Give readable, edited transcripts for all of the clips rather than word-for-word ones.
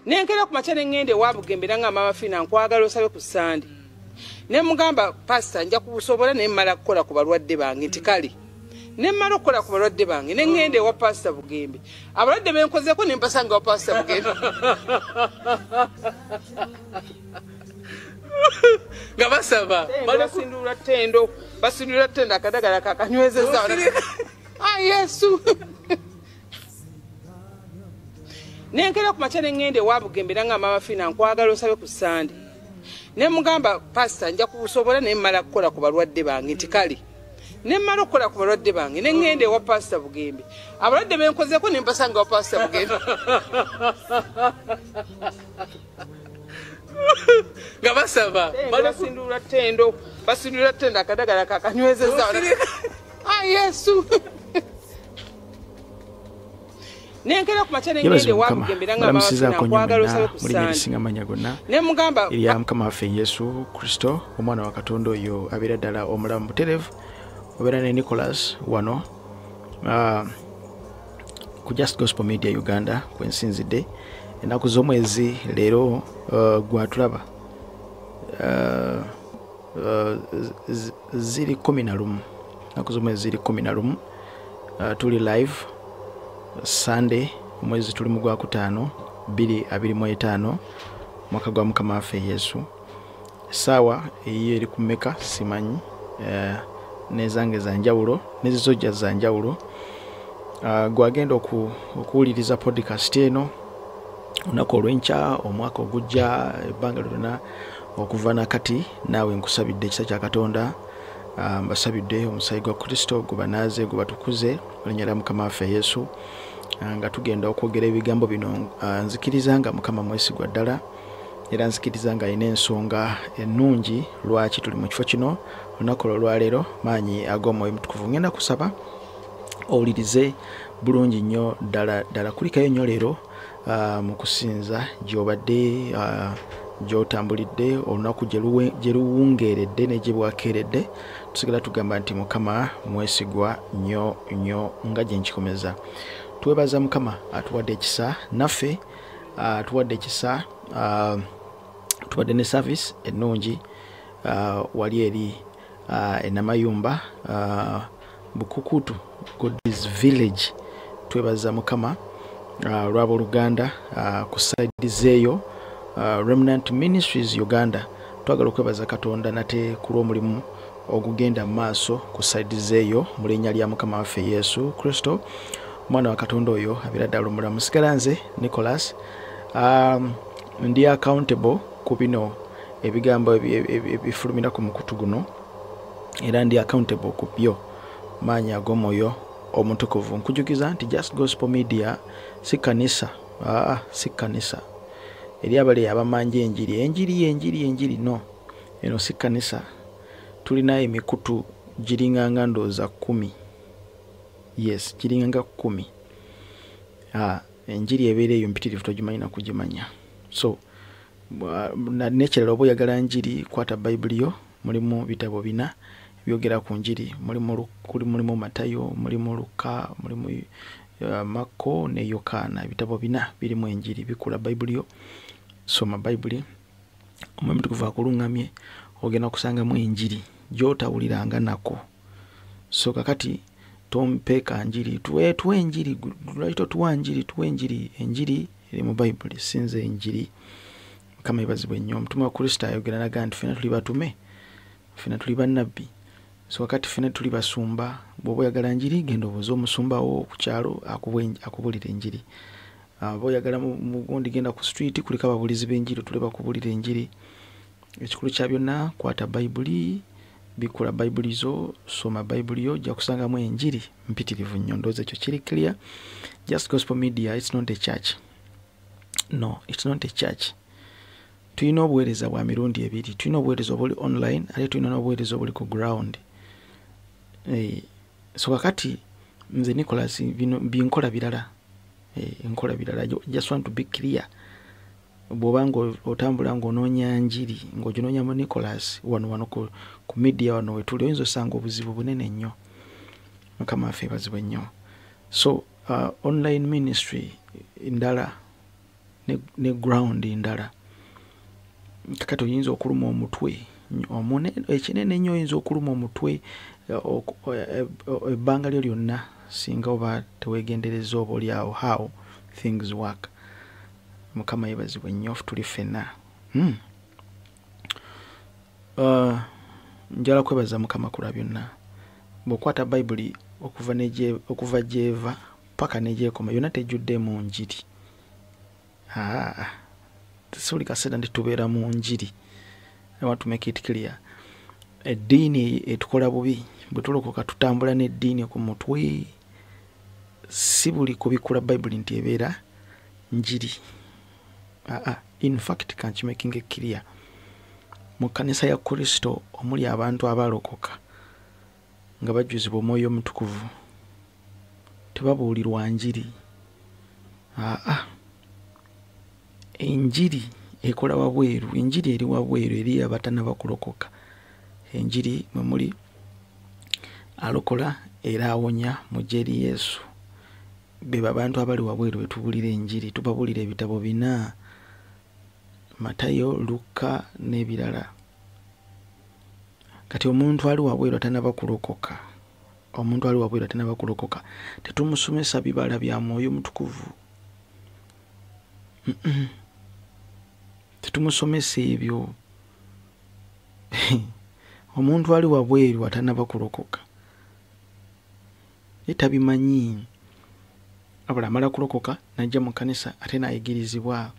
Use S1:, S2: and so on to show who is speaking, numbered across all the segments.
S1: Nenkera ku makya ngende wabugembe nga mama Fina nkwagala osabe ku Sande. Ne mugamba pastor nja kubusobola ne mmala kukola ku balwadde bange nti kale. Ne mmala okukola ku balwadde bange ne ngende wa pastor Bugembe. Abalwadde benkozeko ne mpasanga wa pastor Bugembe. Nga basaba basindula tendo akadagala kakanywezeza. Ah Yesu. Nenkera ku makya ngende wabugembe nga mama Fina nkwagala osabe ku Sande. Ne mugamba pastor nja kubusobola ne mmala kukola ku balwadde bange nti kale. Ne mmala okukola ku balwadde bange ne ngende wa pastor Bugembe. Abalwadde benkozeko ne mpasanga wa pastor Bugembe. Nga basaba basindula tendo akadagala kakanywezeza. Ah Yesu. Nenkera ku makya ngende wabugembe nga mama Fina nkwagala osabe ku Sande. Ne mugamba
S2: ya mukama waffe Yesu Kristo omwana wa Katonda oyo abeera ddala omulamu buterevu obeera ne Nicholas wano ku Just Gospel Media Uganda kwensinzidde ennaku z'omwezi leero gwatulaba ziri 11 ennaku z'omwezi ziri 11 tuli live Sunday omwezi tuli mu gwa kutaano 2025 mwaka gwa mukama waffe Yesu. Sawa eyo eri kumeka simanyi nezange za njawulo nezizojja za njawulo. Gwagenda okuwuliriza podcast eno olunaku olw'enkya omwaka ogujja ebbanga lyonna okuva nakati naawe nkusabidde ekisa kya Katonda. Mbasabidde omusaayi gwa Kristo gubanaaze gubatukuze erinnya lya mukama waffe Yesu. Nga tugenda okwogera ebigambo bino nzikiriza nga mukama mwesigwa ddala era nzikiriza nga alina ensonga ennungi lwaki tuli mu kifo kino olunaku olwaleero maanyi ag'omwoyo mutukuvu. Ngenda kusaba owulirize bulungi nnyo ddala kulikayo nnyo leero mu kusinza gy'obadde gy'otambulidde olunaku gye luwungeeredde ne gye bwakeeredde. Tusigala tugamba nti mukama mwesigwa nnyo nnyo nga gye nkikomeza. Twebaza mukama atuwadde ekisa naffe atuwadde ekisa tuwadde ne service ennungi wali eri enamayumba Bukukutu God's Village. Twebaza mukama lwaba Oluganda ku side zeeyo Remnant Ministries Uganda. Twagala okwebaza Katonda nate ku lw'omulimu ogugenda mu maaso ku side zeeyo mu linnya lya mukama waffe Yesu Kristo omwana wa Katonda oyo abeera ddala omulamu. Sigala nze Nicholas ndi accountable ku bino ebigambo ebifulumira ku mukutu guno era ndi accountable ku byo maanyi ag'omwoyo omutukuvu. Nkujukiza nti Just Gospel Media si kanisa si kanisa eri abali abamanja enjiri no eno si kanisa. Tulina emikutu giringanga ndooza 10. Yes, giringanga 10. Enjiri ebeera eyo mpitirivu togimanyi na kugimanya. So nekirala oba oyagala njiri kwata Bible yo mulimu bitabo 4 byogera ku njiri. Mulimu Matayo, mulimu Luka, mulimu Marko ne Yohana. Bitabo 4 birimu enjiri bikula Bible yo. Soma Bible omwe mutukuvu akulungamye ogenda kusangamu enjiri gy'otawuliranga nako. So kakati tompeeka njiri tuwe enjiri lwakito tuwe enjiri eri mu Bible sinze enjiri. Kama ibazibwe nnyo mtume wa Kristo ayogera naga nti ffena tuli batume ffena tuli bannabbi. So wakati ffena tuli basumba bw'oba oyagala njiri genda obuuze omusumba wo ku kyalo akubulira enjiri. Bw'oba oyagala mu gundi genda ku street kuliko ababulizi b'enjiri tule bakubulira enjiri. Ekikulu kya byonna kwata Bible bikula Bible zo soma Bible yo ojja kusangamu enjiri mpitirivu nnyo. Ndowooza ekyo kiri clear. Just Gospel Media, it's not a church. No, it's not a church. Tulina obuweereza bwa mirundi ebiri. Tulina obuweereza obuli online ate tulina n'obuweereza obuli ku ground. So kakati nze Nicholas bino binkola birala. Enkola birala. Just want to be clear. Bw'obanga otambula ng'onoonya njiri ng'oginoonya mu Nicholas wano ku media wano wetuli oyinza osanga obuzibu bunene nnyo. Mukama waffe bazibwe nnyo. So online ministry ndala ne ground endala. Kakati oyinza okuluma omutwe ekinene ennyo, oyinza okuluma omutwe ebbanga lyo lyonna singa oba teweegendereza oba oli awo how things work. Mukama yebazibwe nnyo tuli ffenna. Njala kwebaza Mukama kula byonna. Bw'okwata Bayibuli okuva gyeva paka negyekoma yonna tejjudde mu njiri. Tesuli kaseera nti tubeera mu njiri. I want to make it clear. Eddiini etukola bubi. Bwe tulokoka tutambula n'eddiini ku mutwe. Si buli kubikula Bayibuli nti ebeera njiri. In fact, can't you making it clear? Mu kkanisa ya Kristo omuli abantu abalokoka nga bajjuzibwa Omwoyo Omutukuvu tebabuulirwa njiri. Enjiri ekola wabweru, enjiri eri wabweru eri abatannaba kulokoka. Enjiri mwe muli alokola era awonya mu eri Yesu. Be abantu abali wabweru betubuulira enjiri, tubabuulira ebitabo 4: Matayo, Luka n'ebirala. Kati omuntu ali wabweru atannaba kulokoka, tetumusomesa bibala bya Mwoyo Mutukuvu. Tetumusomesa ebyo. Omuntu ali wabweru atannaba kulokoka tabimanyi. Abula amala kulokoka najja mu kanisa ate nayigirizibwa.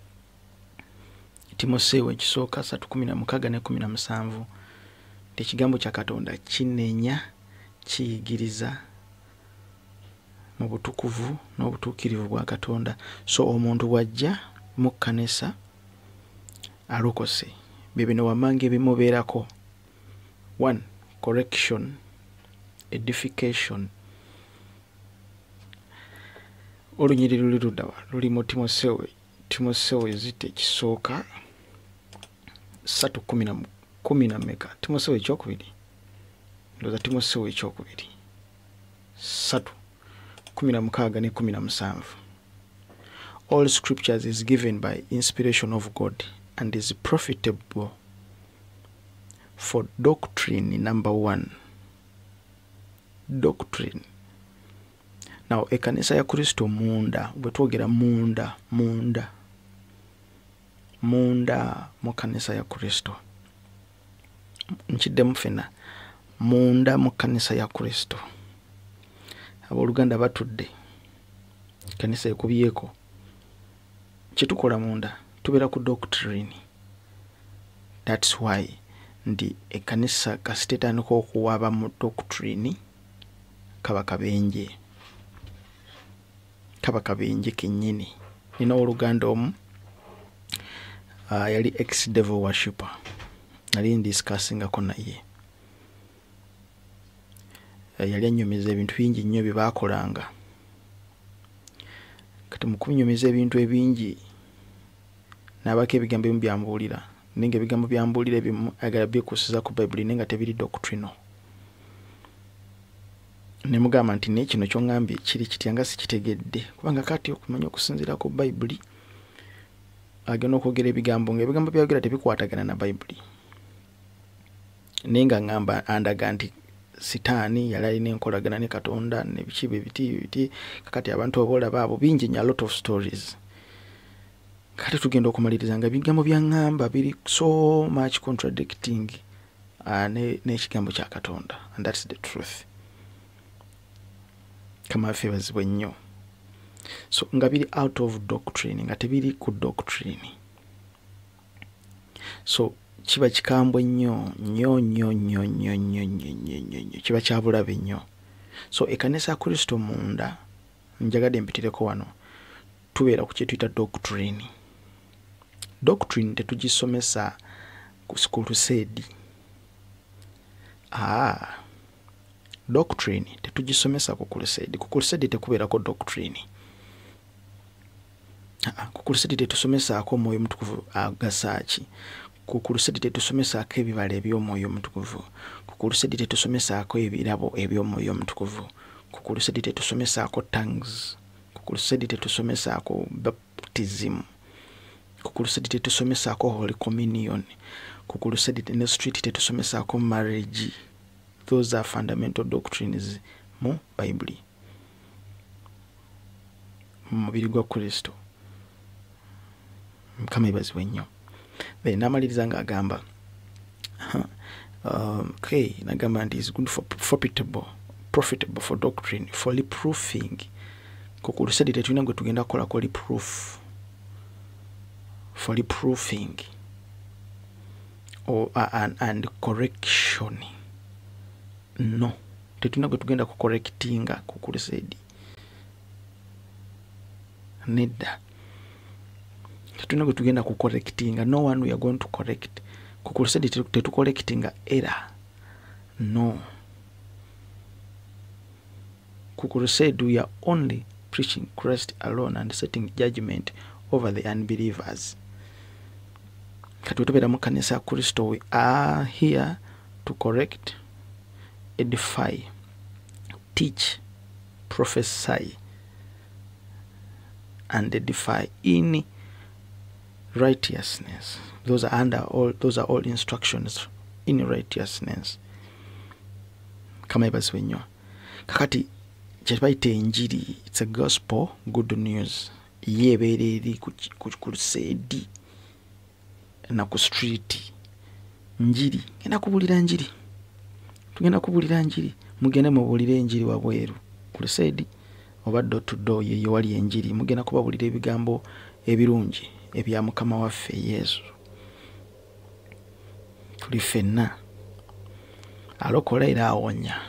S2: Timoseewo ekisooka 3:16 ne 17 nti ekigambo kya Katonda kinenya kiyigiriza mu butukuvu n'obutuukirivu bwa Katonda. So omuntu bw'ajja mu kanisa alokose bibino wamange bimubeerako: 1. Correction, edification. Olunyiri luli luddawa luli mu Timoseewo ezite ekisooka 3:10 Timoseewo ekyokubiri. Ndoza Timoseewo ekyokubiri 3:16 ne 17. All scriptures is given by inspiration of God and is profitable for doctrine. Number 1. Doctrine. Now ekanisa ya Kristo munda, bwe twogera munda mu kanisa ya Kristo. Nkiddemu ffenna munda mu kanisa ya Kristo. Abooluganda batudde, kanisa ekubyeko. Kyetukola munda tubeera ku doctrine. That's why ndi ekanisa kasiteetandika okuwaaba mu doctrine kaba kabenje kennyini. Nina oluganda omu yali ex-devil worshipper. Nali ndiscussingako naye. Yali annyumiza ebintu bingi nnyo bye baakolanga. Kati mu kunnyumiza ebintu ebingi n'abako ebigambo ebimu byambuulira. Ninga ebigambo byambuulira ebimu agala byekusiza ku Bayibuli nenga tebiri doctrinal. Ne mugamba nti ne kino ky'ongambye kiri kitya nga sikitegedde. Kubanga kati okumanya okusinziira ku Bayibuli agenda okwogera ebigambo ng'ebigambo byayogera tebikwatagana na Bayibuli. Nenga ngamba andaga nti Sitaani yali alina enkolagana ne Katonda ne biki biti kakati abantu oboolaba abo bingi nnyo, a lot of stories. Kati tugenda okumaliriza nga ebigambo byangamba biri so much contradicting n'ekigambo kya Katonda, and that's the truth. Kama ffe bazibwe nnyo. So nga biri out of doctrine, nga tebiri ku doctrine. So kiba kikambwe nnyo kiba kyabulabe nnyo. So ekanisa ya Kristo munda njagadde mpitireko wano tubeera ku kyetuyita doctrine. Doctrine tetugisomesa ku crusade. Doctrine tetugisomesa ku crusade. Ku crusade tekubeerako doctrine. Ku crusade tetusomesaako Omwoyo Mutukuvu agasaaki. Ku crusade tetusomesaako ebibala eby'Omwoyo Mutukuvu. Ku crusade tetusomesaako ebirabo eby'Omwoyo Mutukuvu. Ku crusade tetusomesaako tongues. Ku crusade tetusomesaako baptism. ku crusade tetusomesaako holy communion, ku crusade ne street tetusomesaako marriage. Those are fundamental doctrines mu Bible, mu mubiri gwa Kristo. Mukama ibazibwe nnyo. Then namaliriza nga agamba okay, nagamba nti is good for profitable for doctrine, for reproofing. Ku crusade tetulina gwe tugenda kukola ko reproof, for reproofing or and correction. No, tetulina gwe tugenda ku correctinga ku crusade. Nedda, tetulina gwe tugenda ku correctinga. No one we are going to correct. Ku crusade tetu correctinga error. No. Ku crusade we are only preaching Christ alone and setting judgment over the unbelievers. Katutubera mu kanisa ya Kristo, we are here to correct, edify, teach, prophesy, and edify in righteousness. Those are all instructions in righteousness. Kama ibaswe nnyo. Kakati kyebayita enjiri, it's a gospel good news. Yebeera eri ku crusade na ku street. Njiri, ngenda kubulira njiri. Tugenda kubulira njiri. Mugende mubulira enjiri wabweru. Crusade oba door to door yeyo wali enjiri. Mugenda kubabulira ebigambo ebirungi ebya Mukama waffe Yesu. Tuli ffenna alokola era awonya.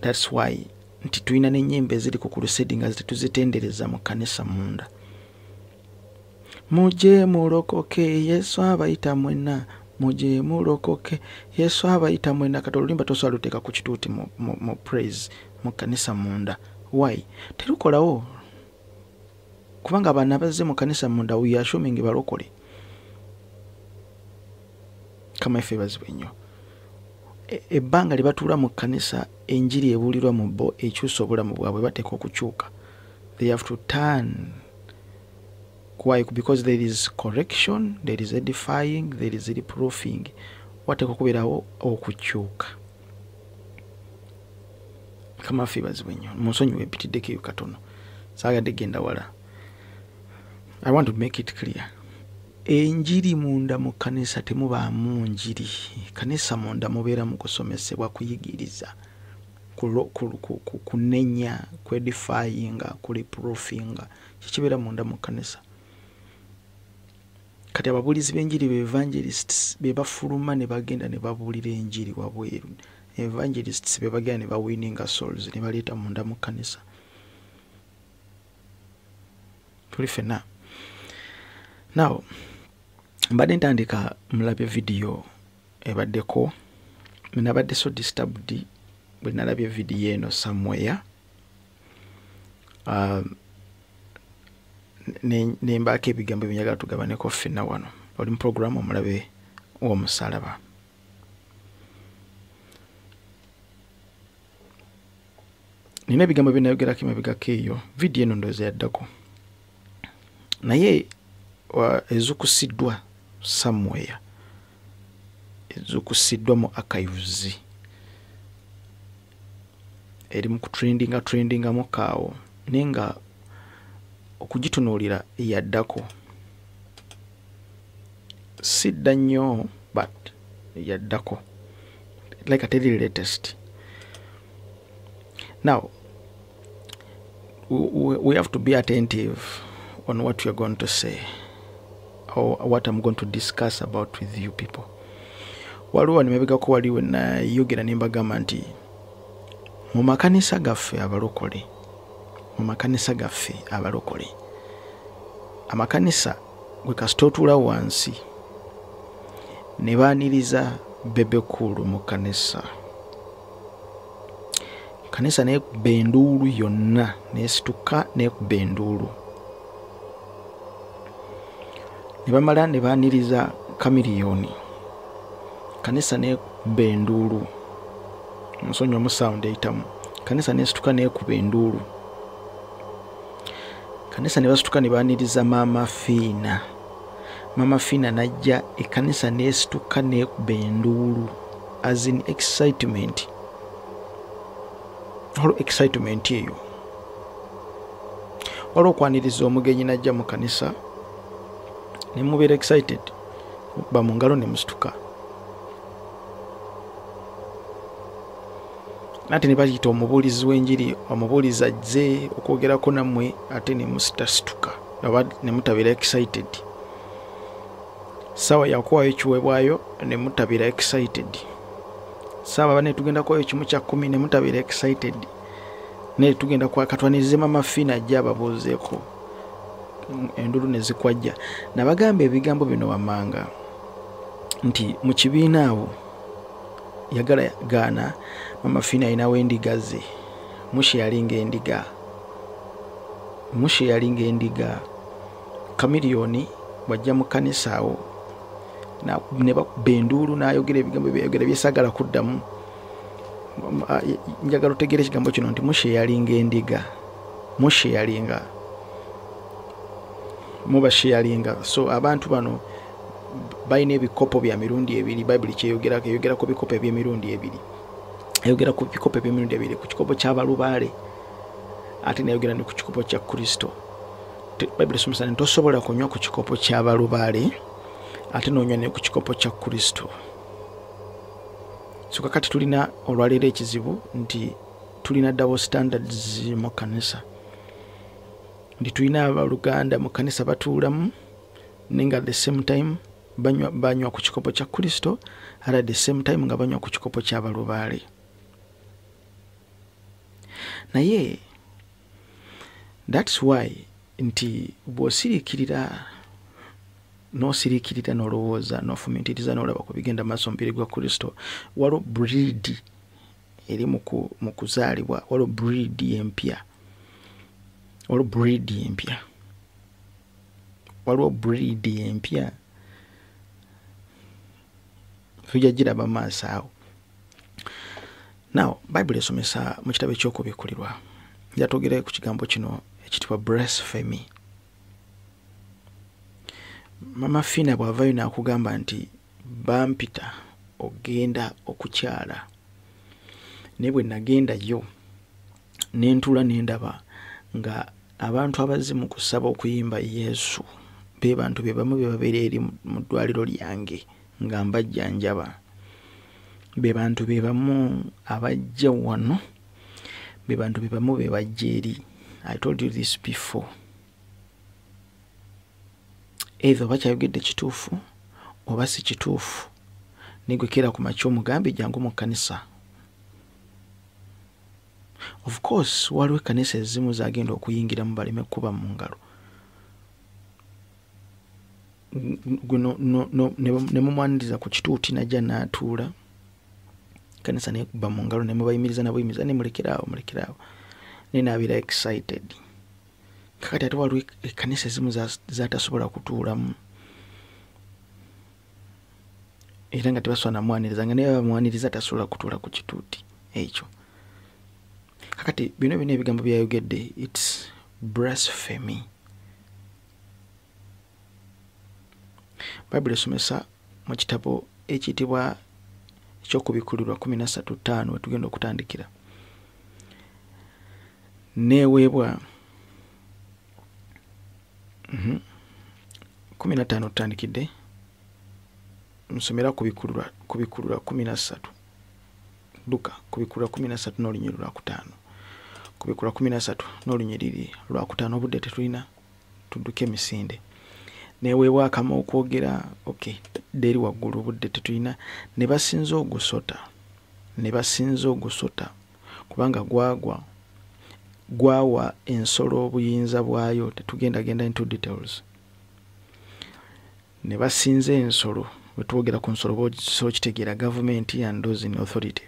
S2: That's why nti tulina n'ennyimba eziri ku crusade nga tuzitendereza mu kanisa munda. Muje mulokoke Yesu abayita mwenna, muje mulokoke Yesu abayita mwenna. Kati olulimba tosobola luteeka ku kituuti mu praise mu kanisa munda. Why? Terukolawo. Kubanga abaana bazze mu kanisa munda we are assuming balokole. Kama ife bazibwe nnyo. Ebbanga libatuula mu kanisa enjiri ebulirwa mu bo ekyusa obulamu bwabwe bateeka okukyuka. They have to turn. Why? Because there is correction, there is edifying, there is reproofing. Wateeka okubeerawo okukyuka. Kama ife bazibwe nnyo. Munsonyiwe epitiddeko eyo katono. Saagadde genda wala. I want to make it clear. Enjiri munda mu kanisa temubaamu njiri. Kanisa munda mubeera mu kusomesebwa, kuyigiriza, kunenya, kwedifyinga, kureproofinga. Kikibeera munda mu kanisa. Kati ababulizi b'enjiri be evangelists be bafuluma ne bagenda ne babuulira enjiri wabweru. Evangelists be bagenda ne bawinninga souls ne baleeta munda mu kanisa. Tuli ffenna. Now, mbadde ntandika mulabye video ebaddeko. Nabadde so disturbed bwe nalabye video eno somewhere. Nembaako ebigambo ebinjagala tugabaneko ffenna wano. Oli mu program omulabe w'omusalaba. Nina ebigambo bye nayogerako emabegako eyo. Video eno ndowooza yaddako. Naye ezukusiddwa somewhere. Ezukusiddwa mu archives. Eri mu trendinga mu kaawo. Nenga okugitunuulira yaddako. Sidda nnyo but yaddako. Like a very latest. Now, we have to be attentive on what we are going to say or what I'm going to discuss about with you people. Waliwo nimebegako waliwo na yogera nembagamba nti mu makanisa gaffe abalokole. Amakanisa gwe kasitotula wansi ne baaniriza bebekulu mu kanisa. Kanisa neekuba enduulu yonna, neesituka neekuba enduulu. Ne bamala ne baaniriza kamiliyoni. Kanisa neekuba enduulu. Nsonyiwamu sound eyitamu. Kanisa neesituka neekuba enduulu. kanisa ne basituka ne baaniriza Maama Fiina. Maama Fiina najja ekkanisa neesituka neekuba enduulu as in excitement. Olwo excitement eyo olwo okwaniriza omugenyi najja mu kanisa ne mubeera excited ba mu ngalo ne musituka. Ate ne bayita omubuulizi w'enjiri omubuulizi ajje okwogerako nammwe ate ne musitasituka oba ne mutabira excited. Sawa yakuwayo ekiweebwayo ne mutabira excited. Sawa bane tugenda kuwayo kimu kya 10 ne mutabira excited. Ne tugenda kwa katwanirize Maama Fiina ajja ababuuzeeko. Endulu ne zikwajja. Nabagamba ebigambo bino wammanga nti mu kibiina awo yagala gaana Maama Fiina ayinawo endiga ze. Mushe yalinga endiga. Kamiliyoni bwajja mu kanisa awo ne bakuba enduulu n'ayogera ebigambo byesagala kuddamu. Njagala otegeera ekigambo kino nti mushe yalinga endiga. Mushe yalinga mubasheyalinga. So abantu bano balina ebikopo bya mirundi ebiri. Bayibuli kyeyogerako eyogera ku bikopo eby'emirundi ebiri. Ayogera ku bikopo eby'emirundi ebiri, ku kikopo ky'abalubaale ate nayogera ne ku kikopo kya Kristo. Bayibuli esomesa nti tosobola kunywa ku kikopo ky'abalubaale ate n'onywa ne ku kikopo kya Kristo. So kakati tulina olwaleero ekizibu nti tulina double standards mu kanisa. Ndi tulina abaluganda mu kanisa batuulamu nenga at the same time banywa ku kikopo kya Kristo ate at the same time nga banywa ku kikopo ky'abalubaale. Naye that's why nti bw'osiriikirira n'osiriikirira n'olowooza n'ofumiitiriza n'olaba ku bigenda maaso mubiri gwa Kristo, waliwo breed eri mu kuzaalibwa, waliwo breed empya. Waliwo breed empya tujja giraba maaso awo. Now Bayibuli esomesa mu kitabo eky'okubikulirwa yatwogera ku kigambo kino ekitibwa blasphemy. Maama Fiina bw'avaayo n'akugamba nti bampita ogenda okukyala, naye bwe nagendayo ne ntuula ne ndaba nga abantu abazze mu kusaba okuyimba Yesu be bantu be bamu be babeera eri mu ddwaliro lyange nga mbajjanjaba. Be bantu be bamu abajja wano, be bantu be bamu be bajja eri. I told you this before. Either bakyayogedde kituufu oba si kituufu, nigwe keera ku makya omugambe jangu mu kanisa. Of course waliwo ekkanisa ezimu zagenda okuyingiramu baleme kuba mu ngalo. Ne mumwaniriza ku kituuti najja n'atuula kanisa nekuba mu ngalo ne mubayimiriza nabuyimiriza ne mulekeraawo ne nabeera excited. Kakati ate waliwo ekkanisa ezimu zatasobola kutuulamu era nga tebasobola namwaniriza nga naye bamwaniriza tasobola kutuula ku kituuti ekyo. Kakati bino byonna ebigambo byayogedde, it's blasphemy. Bayibuli esomesa mu kitabo ekiyitibwa ekyokubikulirwa 13:5 we tugenda okutandikira. Neweebwa 15 tutandikidde nsomera kubikulirwa 13. Luka kubikulirwa 13 n'olunyiriri lwa 5. Kubikulirwa 13 n'olunyiriri lwa 5. Obudde tetulina tudduke emisinde. Neweebwa akama okwogera deri waggulu obudde tetulina. Ne basinza ogusota kubanga gwawa ensolo obuyinza bwayo. Tetugenda into details. Ne basinza ensolo, bwe twogera ku nsolo so kitegeera government and those in authority,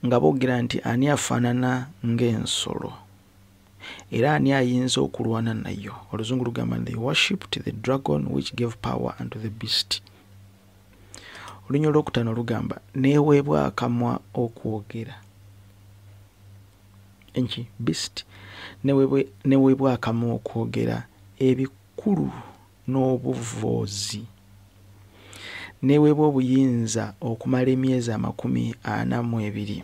S2: nga boogera nti ani afaanana ng'ensolo era ani ayinza okulwana nayo. Oluzungu lugamba they worshipped the dragon which gave power unto the beast. Olunyolo olwokutaano lugamba neeweebwa akamwa okwogera. enki beast neweebwa akamu okwogera ebikulu n'obuvoozi, neweebwa obuyinza okumala emyezi 42.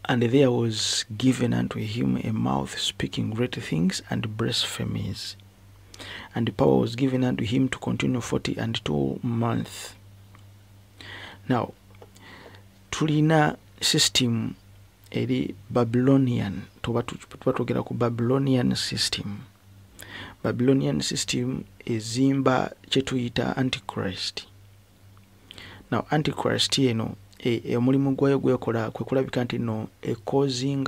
S2: And there was given unto him a mouth speaking great things and blasphemies. And power was given unto him to continue 42 months. Now, tulina system eri Babylonian, tuba twogera ku Babylonian system. Babylonian system ezimba kye tuyita Antichrist. Now, Antichrist yeno omulimu gwayo gwekola kwe kulabika nti no causing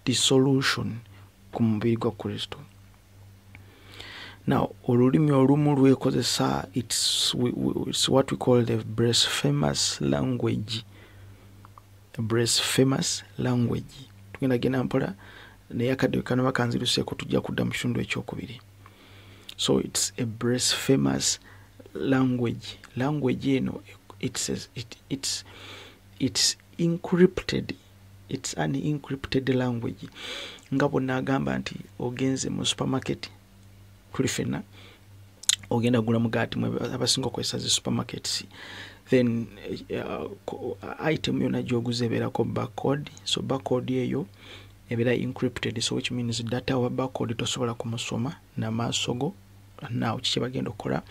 S2: dissolution ku mubiri gwa Kristo. Now, olulimi olumu lwekozesa, it's what we call the blasphemous language. Blasphemous language. Tugenda gena mpola naye akadde kano bakanziruseeko tujja kudda mu kitundu ekyokubiri. So it's a blasphemous language. Language eno it's encrypted. It's an encrypted language. Nga bonna agamba nti ogenze mu supermarket kuli fenna ogenda gula mugaati abasinga okozesa zi supermarkets, then item yona gyoguze ebeerako barcode. So barcode eyo ebeera encrypted, so which means data wa barcode tosobola kumusoma n'amaaso go. Now kiki bagenda okukola,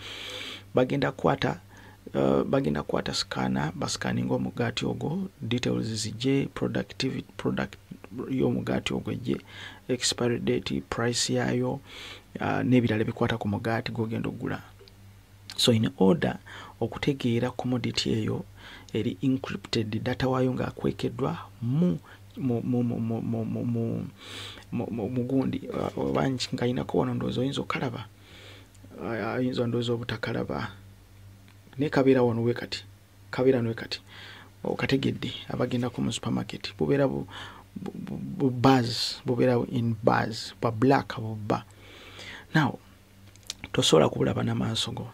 S2: bagenda kwata scanner, bascanning omugaati ogwo, details zijje, product y'omugaati ogwo ejje, expiry date, price yayo, n'ebirala bikwata ku mugaati gw'ogenda ogula. So in order okutegeera commodity eyo eri encrypted, data waayo ng'akwekeddwa mugundi bangi ng'ayinako wano ndowooza oyinza okalaba, ayinza ndowooza obutakalaba ne kabeera wano we kati, kabeera nwe kati okategedde abagendako mu supermarket bubeera buzz, bubeera in buzz ba black bubba. Now tosobola kubulaba n'amaaso go.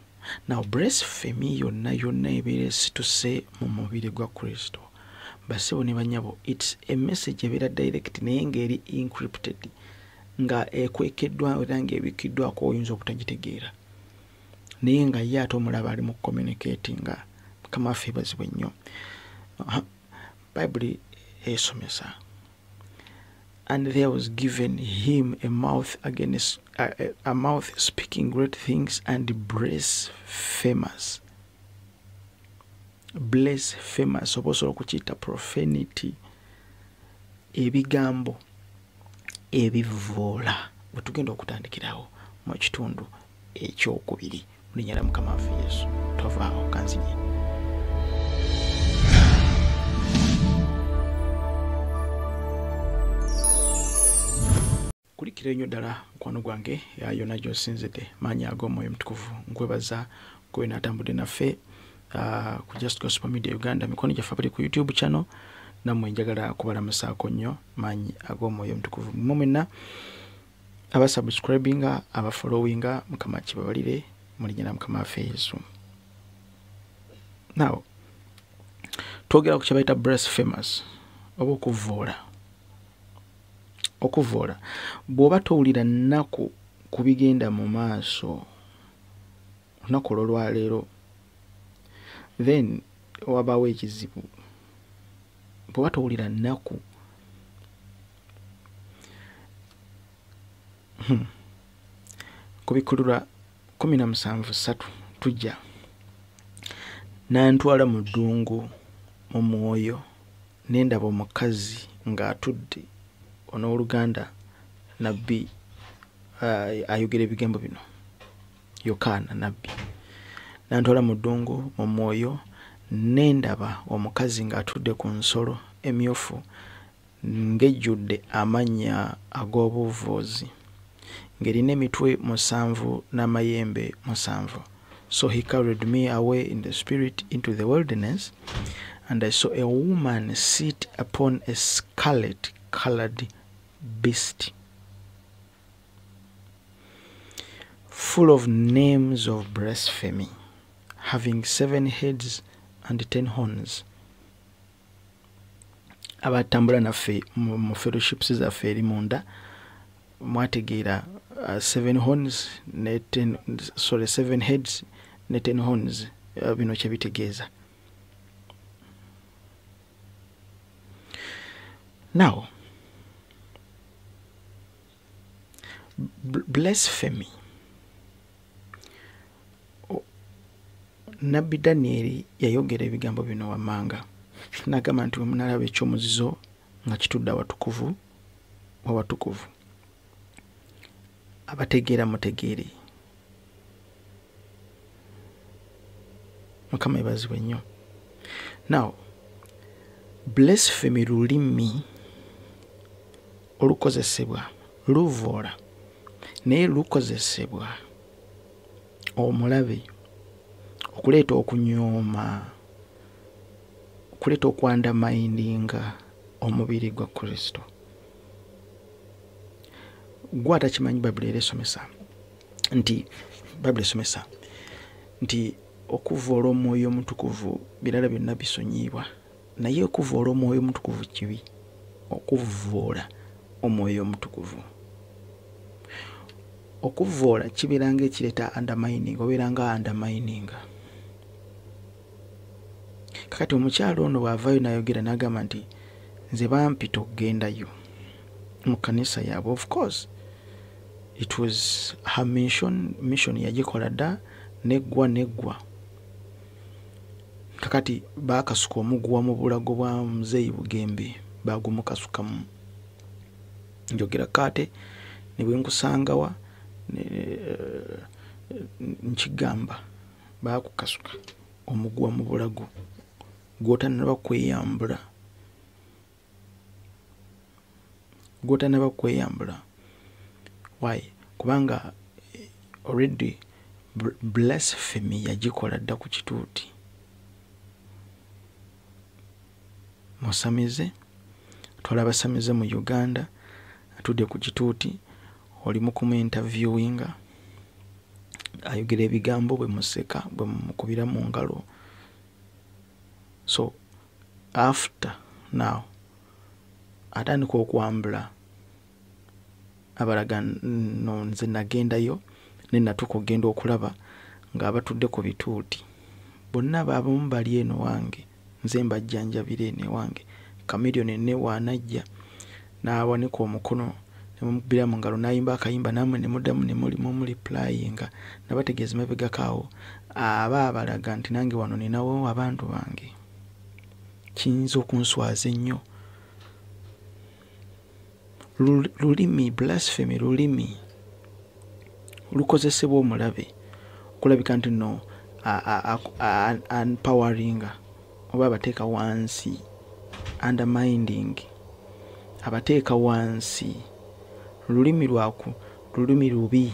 S2: Now blasphemy yonna ebeera esituse mu mubiri gwa Kristo. Basebo ne banyabo, it's a message ebeera direct naye ng'eri encrypted, nga ekwekeddwa era ng'ebikiddwako oyinza obutagitegeera naye nga ye ate omulaba ali mu communicating. Mukama waffe ebazibwe nnyo. Bible esomesa, and there was given him a mouth against a mouth speaking great things and blasphemous. Blasphemous obosobola okukiyita profanity, ebigambo ebivvoola. Bwe tugenda okutandikirawo mu kitundu ekyokubiri mu linnya lya Mukama waffe Yesu. Tovaawo kanzige. Kulikira ennyo ddala mukwano gwange yonna gy'osinzidde, maanyi ag'Omwoyo Mutukuvu. Nkwebaza gwe n'atambudde naffe ku Just Gospel Media Uganda. Mikono gyaffe bali ku YouTube channel, nammwe njagala kubalamusaako nnyo, maanyi ag'Omwoyo Mutukuvu. Mmwe mwenna abasubscribinga, abafollowinga, Mukama kibabalire mu linnya lya Mukama waffe Yesu. Now twogera ku kye bayita blasphemous oba okuvvoola. Okuvvoola bw'oba towulira nnaku ku bigenda mu maaso olunaku olwaleero, then wabaawo ekizibu. Bw'oba towulira nnaku ku bikululwa 17:3 tujja n'antwala mu ddungu mu mwoyo, ne ndaba omukazi ng'atudde, onooluganda nabbi ayogera ebigambo bino, Yokaana nabbi. N'antwala mu ddungu mu mwoyo, ne ndaba omukazi ng'atudde ku nsolo emyufu ng'ejjudde amannya ag'obuvvoozi, ng'erina emitwe 7 n'amayembe 7. So he carried me away in the spirit into the wilderness, and I saw a woman sit upon a scarlet-colored beast, full of names of blasphemy, having 7 heads and 10 horns, abatambula naffe mu fellowships zaffe eri munda mwategeera 7 horns ne 7 heads ne 10 horns bino kye bitegeeza. Now, blasphemy. Nabbi Danieri yayogera ebigambo bino wammanga n'agamba nti munalaba ekyomuzizo nga kitudde awatukuvu abategeera mutegeere. Mukama ebazibwe nnyo. Now, blasphemy lulimi olukozesebwa luvoola naye lukozesebwa omulabe okuleeta okunyooma, okuleeta okwandamaininga omubiri gwa Kristo. Gwe atakimanyi Bayibuli esomesa nti okuvoola omwoyo omutukuvu birala byonna bisonyiibwa, naye okuvoola omwoyo omutukuvu kibi. Okuvoola omwoyo omutukuvu, okuvoola kibeeranga ekireeta undermining, obeeranga undermining. Kakati omukyalo ono bw'avaayo n'ayogera n'agamba nti nze bampita okugendayo mu kanisa yaabwe. Of course it was her mission yagikola dda neggwa. Kakati baakasuka omuguwa mu bulago bwa Muzeeyi Bugembe, baagumukasukamu. Njogera kate ne bwe nkusangawa nkigamba baakukasuka omuguwa mu bulago gw'otannaba kweyambula. Why? Kubanga already blasphemy yagikola dda ku kituuti. Musamize, twala abasamize mu Uganda atudde ku kituuti, oli mu interviewinga, ayogera ebigambo bwe museka bwe mukubira mu ngalo. So after now atandika okwambula abalaga no nze nagendayo ne natuuka okugenda okulaba ng'abatudde ku bituuti bonna baabamu bali eno wange, nze mbajjanjabira eno wange. Chameleone ne waanajja n'awanika omukono ne mumubira mu ngalo n'ayimba akayimba namwe ne muddamu ne mulimu muliplyinga nabategeeza mabegakaawo aba abalaga nti nange wano ninawo abantu bange. Kiyinza okunswaza ennyo. Lulimi blasphemy, lulimi lukozesebwa omulabe okulabika nti no empowering oba abateeka wansi, undermining, abateeka wansi. Lulimi lwaku lulimi lubi.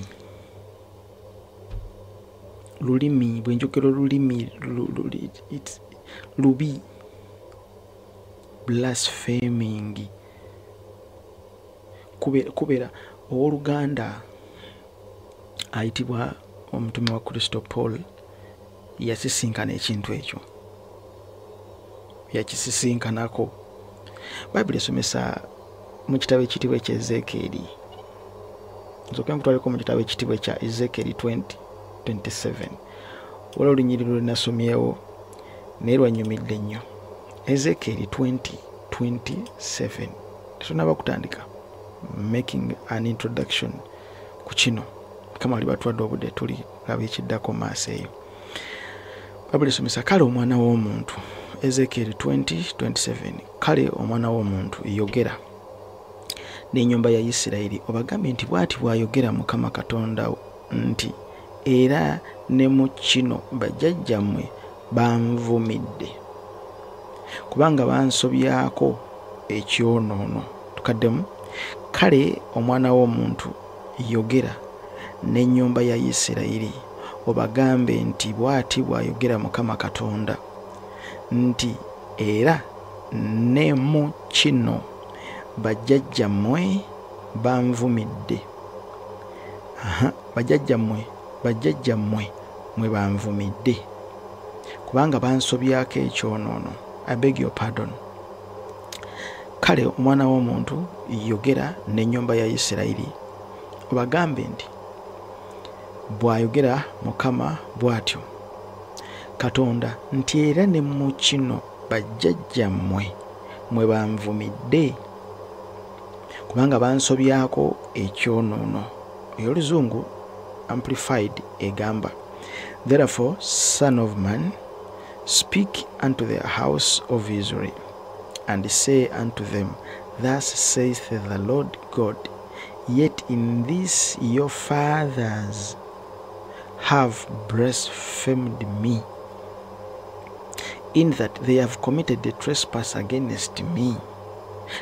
S2: Lulimi bwenjogera olulimi lubi. Blaspheming kubeera owooluganda ayitibwa omutume wa Kristo Paul yasisinkana ekintu ekyo, yakisisinkanako. Bayibuli esomesa mu kitabo ekitibwa ekya Ezekieri. Nzokera nkutwaleko mu kitabo ekitibwa ekya Ezekieri 20:27. Waliwo olunyiriri lwe nasomyewo naye lwanyumidde nnyo. Ezekieri 20:27. Tetunaba kutandika making an introduction ku kino. Kama wali batwadde obudde tuli laba ekiddako maaso eyo. Bayibuli esomesa kale omwana w'omuntu. Ezekieri 20:27. Kale omwana w'omuntu yogera n'ennyumba ya Isirayiri obagambe nti bw'ati bw'ayogera Mukama Katonda nti era ne mu kino bajjajjammwe banvumidde kubanga bansobyako ekyonoono. Tukaddemu. Kale omwana w'omuntu yogera n'ennyumba ya Isirayiri obagambe nti bw'ati bw'ayogera Mukama Katonda nti era ne mu kino bajjajjammwe banvumidde. Bajjajjammwe mwe banvumidde kubanga bansobyako ekyonoono. I beg your pardon. kale omwana w'omuntu yogera n'ennyumba ya Isirayiri obagambe nti bw'ayogera Mukama bw'atyo Katonda nti era ne mu kino bajjajjammwe mwe banvumidde kubanga bansobyako ekyonoono. Ey'Oluzungu Amplified egamba, therefore, son of man, speak unto the house of Israel, and say unto them, thus saith the Lord God, yet in this your fathers have blasphemed me, in that they have committed the trespass against me.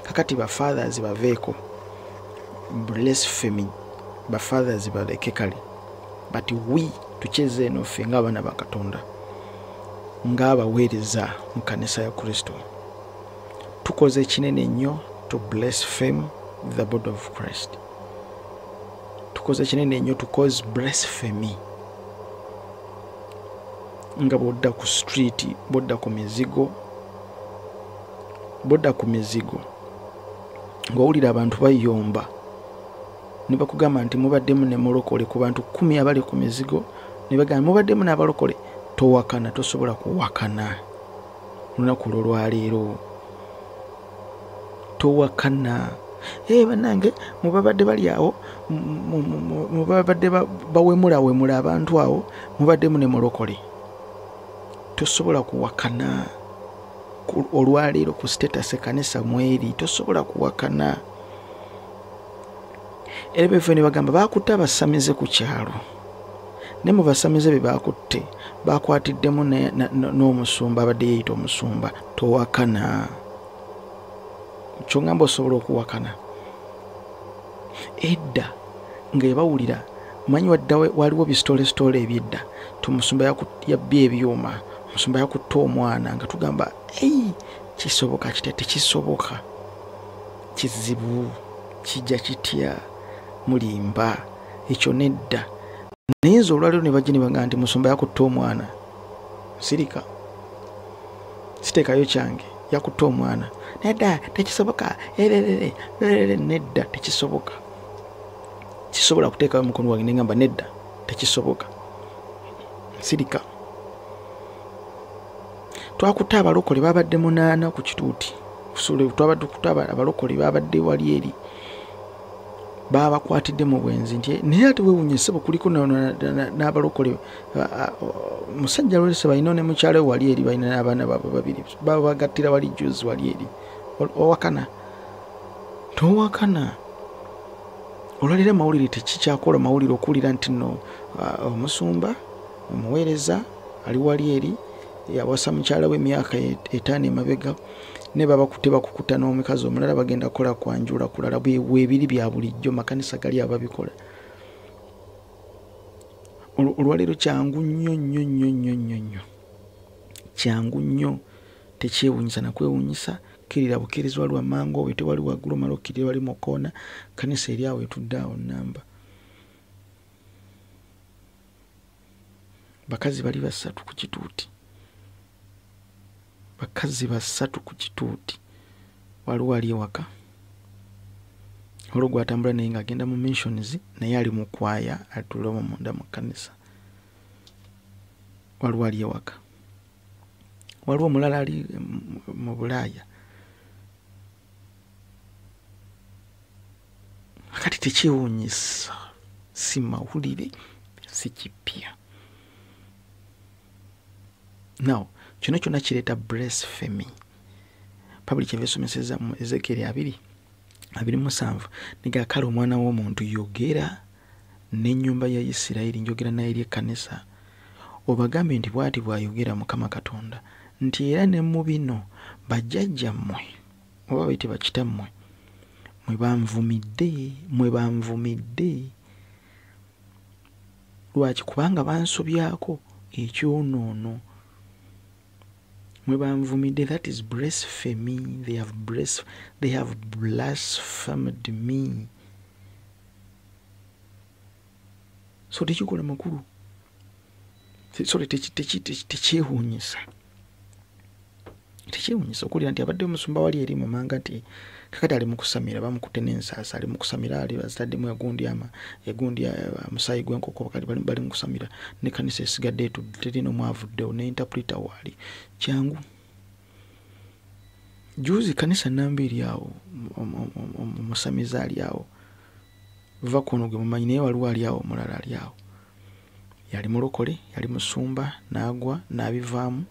S2: Kakati bafathers baveeko blasphemy, bafathers baleke kale, but we tucheze eno ffe ng'abaana ba Katonda ng'abaweereza mu kanisa ya Kristo tukoze kinene nnyo to blaspheme the body of Christ. Tukoze kinene nnyo to cause blasphemy nga bodda ku street, bodda ku mizigo ng'owulira abantu bayomba ne bakugamba nti mubaddemu ne mulokole ku bantu 10 abali ku mizigo ne bagamba mubaddemu n'abalokole, towakana, tosobola kuwakana. Lunaku lwaleero towakana. Bannange mubabadde bali awo, mubabadde bawemula abantu awo, mubaddemu ne mulokole, tosobola kuwakana. Olwaleero ku status kanisa mweri tosobola kuwakana. Era beffe ne bagamba bakutte abasamize ku kyalo, ne mu basamize be bakutte bakwatiddemu n'omusumba abadde yeeyita omusumba, towakana. Kyongamba osobola okuwakana. Edda ng'ebawulira manyi waddawe waliwo bisitole ebyedda tumusumba yabbye ebyuma, omusumba yakutte omwana nga tugamba kisoboka kitya? Tekisoboka, kizibu, kijja kitya, mulimba, ekyo nedda. Naye nze olwaleero ne bajja ne bagamba nti musumba yakutte omwana, sirika, siteekayo kyange, yakutte omwana. Nedda, tekisoboka, nedda, tekisoboka. Kisobola kuteekayo mukono wange ne ngamba nedda, tekisoboka, sirika. Twakutte abalokole babadde 8 ku kituuti. Twabadde kutaba abalokole babadde wali eri. Babakwatidde mu bwenzi nti naye ate weewunyise kuliko n'abalokole. Musajja lwese balina ne mukyala wali eri balina n'abaana baabwe 2. Babagattira wali juzi wali eri. Owakana? Towakana. Olwaleero amawulire tekikyakola mawulire okuwulira nti nno omusumba omuweereza ali wali eri yawasa mukyala w'emyaka 5 emabega ne babakutte bakukuta n'omukazi omulala bagenda kukola kwanjula kulala bwebiri bya bulijjo makanisa gali ababikola. Olwaleero kyangu nnyo kyangu nnyo, tekyewunyisa na kwewunyisa, kirira bukirizwa lwa mango we tewali waggulu malo kirira wali mu koona, kanisa eri awo etudde awo namba. Bakazi bali 3 ku kituuti. Bakazi 3 ku kituuti. Waliwo ali ewaka. Olwo gwatambula naye ng'agenda mu missions naye ali mu kwaya atula munda mu kanisa. Waliwo ali ewaka. Waliwo omulala ali mu Bulaaya. Kati tekyewuunyisa, si mawulire, si kipya. Now, kino kyonna kireeta blasphemy. Public ebisomeseza mu Ezekiel 2:7 niga kale omwana w'omuntu yogera n'ennyumba ya Isirayiri, njogera naye eri ekkanisa, obagambe nti bw'ati bw'ayogera Mukama Katonda nti era ne mu bino bajjajjammwe oba bayite bakitammwe mwe banvumidde. Lwaki? Kubanga bansobyako ekyonoono. Mwe banvumidde, that is blasphemy. They have blasphemed me. So tekikola makulu. Sorry, tekyewuunyisa. tekiwunyisa okulira nti abadde omusumba wali eri mumanga nti kakati ali mukusamira bamukutte n'ensaasa ali mukusamira ali bazitaddemu egundi musaayi gw'enkoko bakati bali mukusamira ne kanisa esigadde etudde terina omwavuddewo ne interpreter waali kyangu juzi kanisa namba eri awo omusamiza ali awo va kuno gwe mumanyi naye waliwo ali awo omulala ali awo yali mulokole yali musumba n'agwa n'abivaamu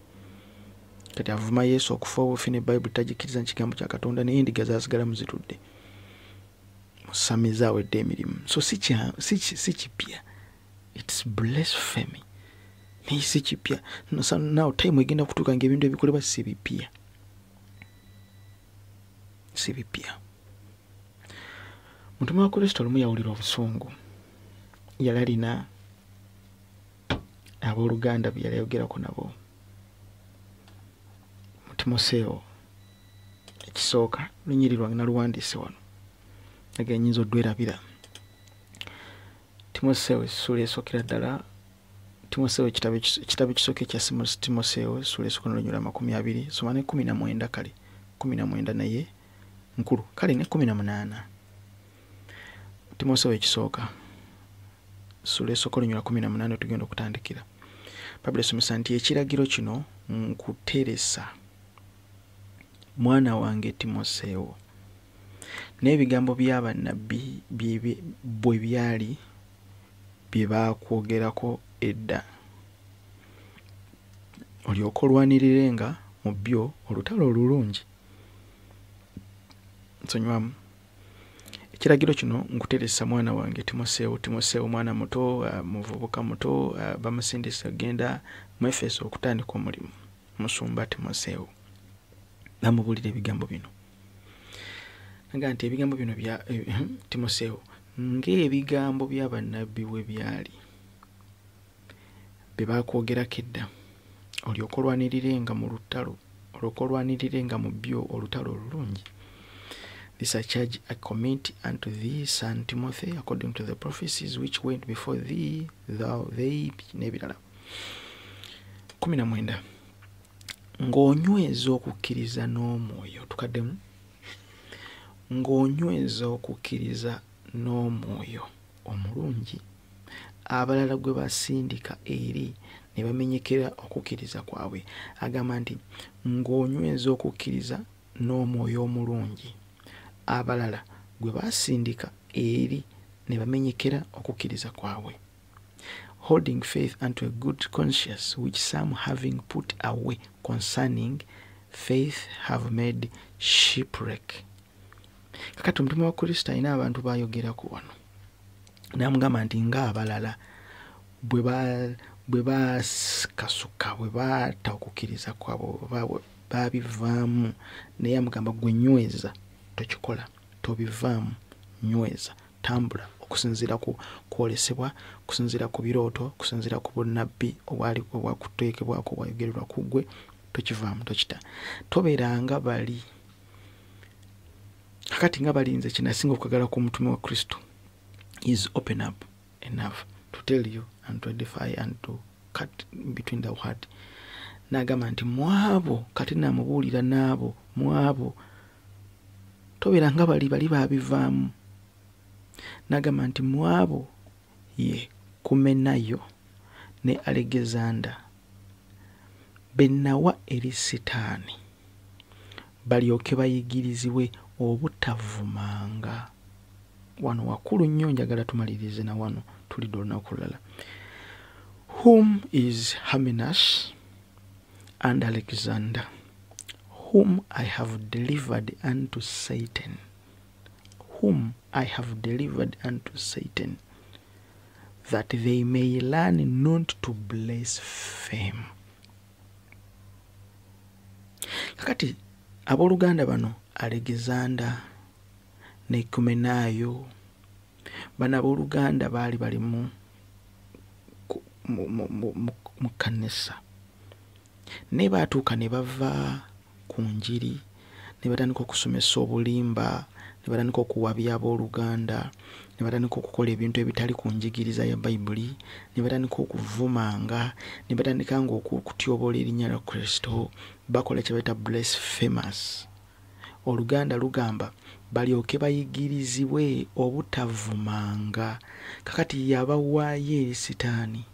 S2: kati avuma Yesu okufa obufi ne Bible tagikiriza nkigambo kya Katonda naye endiga zasigala muzitudde musamiza awedde emirimu so si kipya it's blasphemy naye si kipya now time egenda kutuuka ng'ebintu ebikolebwa si bipya mutume wa Kristo olumu yawulira obusungu yali alina abooluganda bye yali ayogerako nabo Timotheo ekisooka lunyiri lwange naluwandiise wano naga nyinza odwerabira Timotheo essula esookera ddala Timotheo ekitabo ekisooka ekya Timotheo essula esooka n'olunyira 20 soma ne 19 kale 19 naye nkulu kale ne 18 Timotheo ekisooka essula esooka olunyira 18 tugenda okutandikira Pablo esomesa nti ekiragiro kino nkuteresa mwana wange Timotheo n'ebigambo by'abannabbi bwe byali bye baakwogerako edda olyoka olwanirirenga mu byo olutalo olulungi nsonywamu ekiragiro kino nkuteresa mwana wange Timotheo mwana muto muvubuka muto bamusindisa genda mu Efeso okutandika omulimu musumba Timotheo bamubulira ebigambo bino naga nti ebigambo bino bya Timotheo ng'ebigambo by'abannabbi bwe byali bye baakwogerako edda olyoka olwanirirenga mu lutalo olyoka olwanirirenga mu byo olutalo olulungi. This I charge I commit unto thee, son Timothy, according to the prophecies which went before thee, they n'ebirala. 19 ng'onyweza okukkiriza n'omwoyo tukaddemu ng'onyweza okukkiriza n'omwoyo omulungi abalala gwe basindika eri ne bamenyekera okukkiriza kwabwe. Agamba nti ng'onyweza okukkiriza n'omwoyo omulungi abalala gwe basindika eri ne bamenyekera okukkiriza kwabwe. Holding faith unto a good conscience, which some having put away concerning faith have made shipwreck. Kakati omutume wa Kristo alina abantu bayogerako wano n'amugamba nti ng'abalala bwe bakasuka bwe baata okukkiriza kwabo babivaamu naye amugamba gwe nyweza tokikola tobivaamu nyweza tambula okusinziira ku kwolesebwa okusinziira ku birooto okusinziira ku bunnabbi obwakuteekebwako bwayogererwa ku ggwe tokivaamu tokita tobeeranga bali kakati nga balinze kinasinga okugala ku mutume wa Kristo is open up enough to tell you and to edify and to cut between the word. N'agamba nti mwabo kati namubuulira n'abo mwabo tobeeranga bali babivaamu. N'agamba nti mwabo ye Kumenayo ne Alegezanda bennawa eri Setaani balyoke bayigirizibwe obutavumanga. Wano wakulu nnyo njagala tumalirize na wano tulidde olunaku lulala. Whom is Hymenaeus and Alexander, whom I have delivered unto Satan, whom I have delivered unto Satan, that they may learn not to blaspheme. Kakati abooluganda bano Alexander ne Kumenayo bano abooluganda baali bali mu kanisa ne baatuuka ne bava ku njiri ne batandika okusomesa obulimba ne batandika okuwabya abooluganda, ne batandika okukola ebintu ebitali ku njigiriza ya Bayibuli, ne batandika okuvumanga, ne batandika okutyoboola erinnya lya Kristo, bakola kye bayita blasphemous. Oluganda lugamba balyoke bayigirizibwe obutavumanga. Kakati yabawaayo eri Sitaani.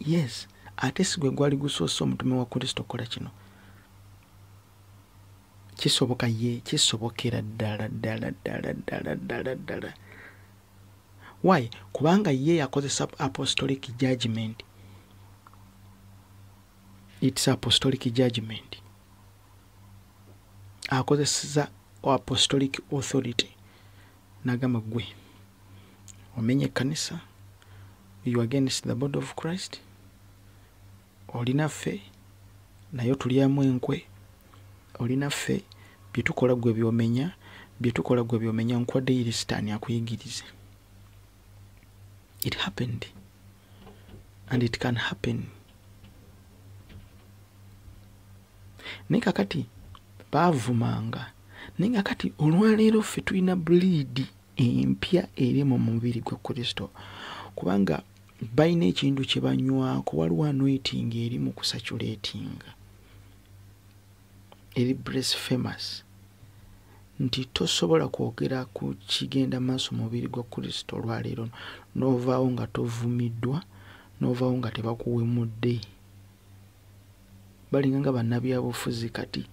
S2: Yes, ate si gwe gwali gusoose omutume wa Kristo kola kino. Kisoboka kisobokera ddala. Why? Kubanga ye yakozesa apostolic judgment. It's apostolic judgment. Akozesa apostolic authority. Nagamba gwe omenye kanisa, you against the body of Christ. Olinaffe nayo tulyamu enkwe. Olinaffe byetukola gwe byomenya, byetukola gwe byomenya, nkwadde iri Sitaani akuyigirize. It happened and it can happen. Naye kakati baavumanga. Naye kakati olwaleero ffe tulina bleed empya eri mu mubiri gwa Kristo, kubanga balina ekintu kye banywako. Waliwo anointing eri mu kusatulatinga, eri blasphemous, nti tosobola kwogera ku kigenda maaso mubiri gwa Kristo olwaleero n'ovaawo nga tovumiddwa, n'ovaawo nga tebakuwemudde. Balinganga bannabyabufuzi kati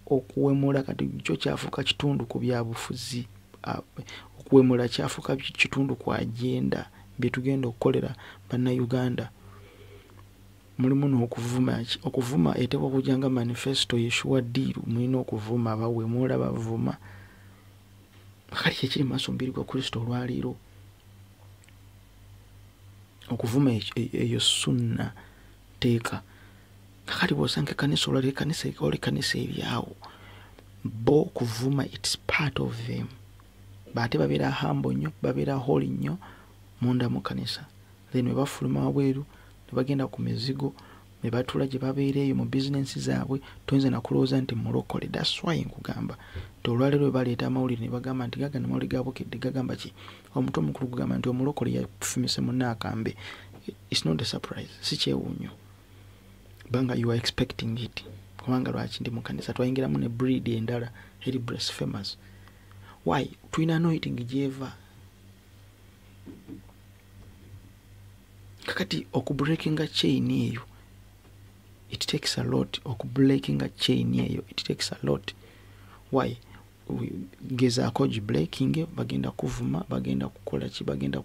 S2: okuwemula kati kyo kyafuuka kitundu ku byabufuzi. Okuwemula kyafuuka kitundu ku agenda bye tugenda okukolera bannayuganda. Mulimu n'okuvuma. Okuvuma eteekwa okujjanga manifesto Yeshua Diru. Mulina okuvuma, abawemula bavuma. Kali kyekiri maaso mubiri gwa Kristo olwaleero. Okuvuma eyo sunna teeka. Kakati bw'osanga ekkanisa olwaleero ekkanisa eryawo, bo kuvuma it's part of them. Baate babeera humble nnyo, babeera holy nnyo munda mu kanisa. Then we bafuluma wabweru ne bagenda ku mizigo, ne batula gye babeera eyo mu bizinensi zaabwe. Toyinza na kulowooza nti mulokole. That's why nkugamba nti olwaleero baleeta amawulire ne bagamba nti gagana amawulire gaabukedde gagamba ki? Omutwe omukulu gugamba nti omulokole yafumise munne akambe. It's not a surprise. Si kyewuunyo. Banga you are expecting it. Kubanga lwaki ndi mu kanisa twayingiramu ne breed endala eri blasphemous. Why? Tulina anointing gyeva. Kakati okubreakinga chain eyo, it takes a lot. Okubreakinga chain eyo, it takes a lot. Why? Gezaako gibreaking, bagenda kuvuma, bagenda kukola ki, bagenda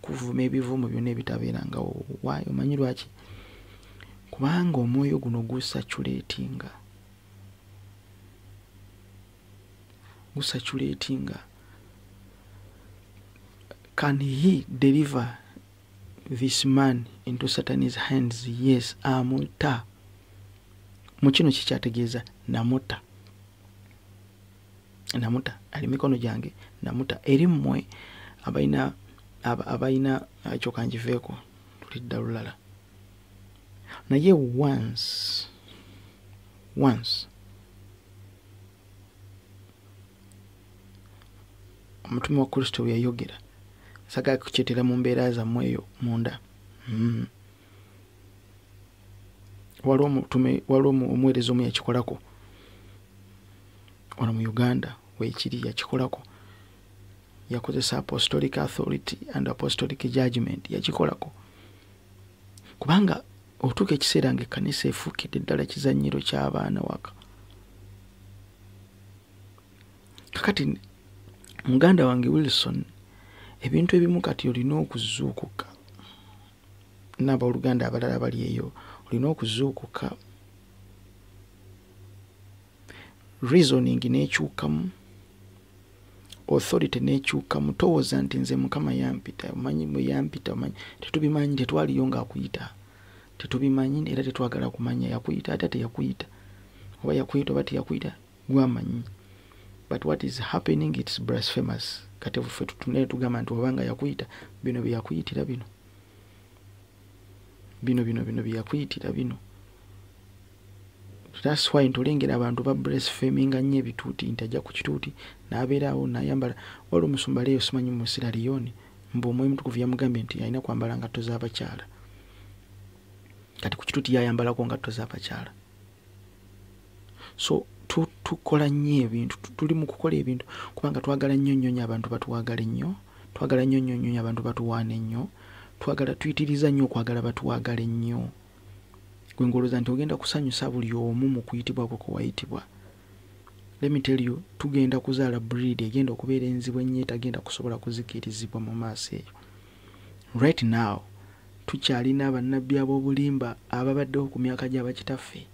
S2: kuvuma ebivumo byonna ebitabeerangawo. Why? Omanyi lwaki? Kubanga omwoyo guno gusatulatinga. Can he deliver this man into Satan's hands? Yes, amuta. Mu kino kikyategeeza namuta. Ali mikono gyange namuta. Eri mmwe abayina ekyo kanjiveeko tulidda lulala. Naye once omutume wa Kristo bwe yayogera, saga kukyetera mu mbeera zammwe eyo munda. Waliwo omuweereza omu yakikolako wano mu Uganda weekiri, yakikolako. Yakozesa apostolic authority and apostolic judgment. Yakikolako kubanga otuuka ekiseera ng'ekkanisa efuukidde ddala kizannyiro ky'abaana waka. Kakati muganda wange Wilson, ebintu ebimu kati olina okuzuukuka. N'abooluganda abalala bali eyo, olina okuzuukuka. Reasoning n'ekyukamu, authority n'ekyukamu. Towooza nti nze Mukama yampita, omanyi bwe yampita, omanyi tetubimanyi, tetwaliyo ng'akuyita. Tetubimanyi era tetwagala kumanya yakuyita ate teyakuyita. Oba yakuyita oba teyakuyita gwamanyi. But what is happening, it's blasphemous. Kati ffe tutunee tugamba nti obanga yakuyita, bino bye yakuyitira bino. Bino bye yakuyitira bino. That's why ntulengera abantu ba blaspheming nnyo ebituuti nti ajja ku kituuti n'abeerawo n'ayambala waliwo omusumba leero simanyi mu Sierra Leone mbu omwoyo mutukuvu yamugambye nti alina kwambala ngatto z'abakyala kati ku kituuti yayambalako ngatto z'abakyala. So tukola nnyo ebintu tuli mu kukola ebintu kubanga twagala nnyo nnyo abantu batuwagala nnyo, twagala nnyo nnyo abantu batuwaana nnyo, twagala tuyitiriza nnyo okwagala batuwagala nnyo. Gwe ngoloza nti ogenda kusanyusa buli omu mu kuyitibwa kwe kwayitibwa. Let me tell you, tugenda kuzaala breed egenda okubeera enzibu ennyo etagenda kusobola kuzikirizibwa mu maaso eyo. Right now tukyalina abannabbi ab'obulimba ababaddewo ku myaka gy'abakitaffe.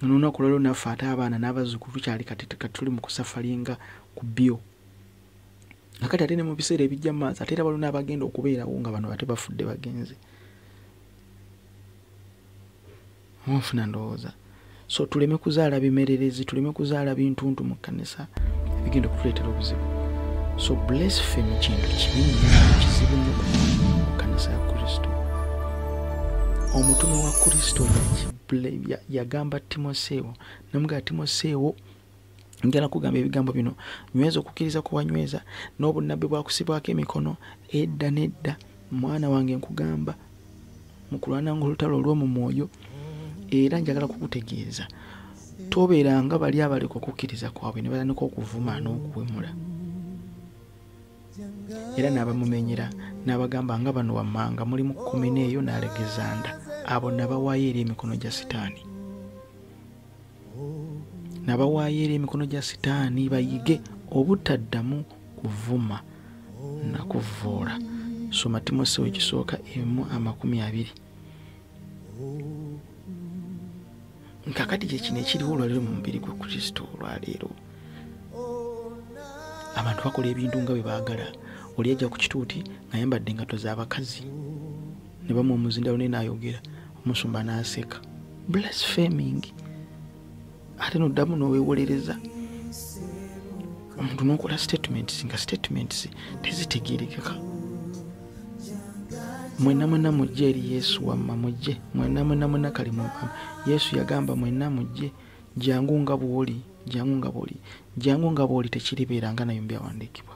S2: N'olunaku lwaleero naffe ate abaana n'abazzukulu tukyali kati tuli mu kusafalinga ku byo. Nakati ate ne mu biseera ebijja mu maaso ate era waliwo n'abagenda okubeerawo nga bano ate bafudde bagenzi. Onfuna ndowooza. So tuleme kuzaala bimererezi, tuleme kuzaala bintuntu mu kkanisa ebigenda okutuleetera obuzibu. So blasphemy kintu kibi nnyo kizibu nnyo mu kkanisa ya Kristo. Omutume wa Kristo yagamba Timoseewo, namugamba Timoseewo, ngenda kugamba ebigambo bino, nyweza okukkiriza kuwanyweza n'obunnabbi bwakusibwako emikono, edda nedda mwana wange nkugamba mu kulwananga olutalo olw'omu mwoyo. Era njagala kukutegeeza tobeeranga bali abaleka okukkiriza kwabwe ne batandika okuvuma n'okuwemula. Era n'abamumenyera n'abagamba nga bano wammanga mulimu kkumi n'eyo n'alegezanda abo nabawaayo eri emikono gya Sitaani. Nabawaayo eri emikono gya Sitaani bayige obutaddamu kuvuma na kuvvoola. Soma Timoseewo ekisooka 1:20. Nkakati kyekino ekiriwo olwaleero mu mubiri gwa Kristo olwaleero. Abantu bakola ebintu nga bwe baagala. Oli ajja ku kituuti ng'ayambadde engatto z'abakazi ne bamuwa omuzindalo naye n'ayogera, omusumba n'aseka. Blaspheming. Ate n'oddamu n'oweewolereza. Omuntu n'okola statements nga statements tezitegeerekeka. Mwenna mujje eri Yesu wamma mujje. Mwenna kali mu Yesu yagamba mwenna mujje jangu nga bw'oli. Jangu nga bw'oli tekiribeeranga nayo mu byawandiikibwa.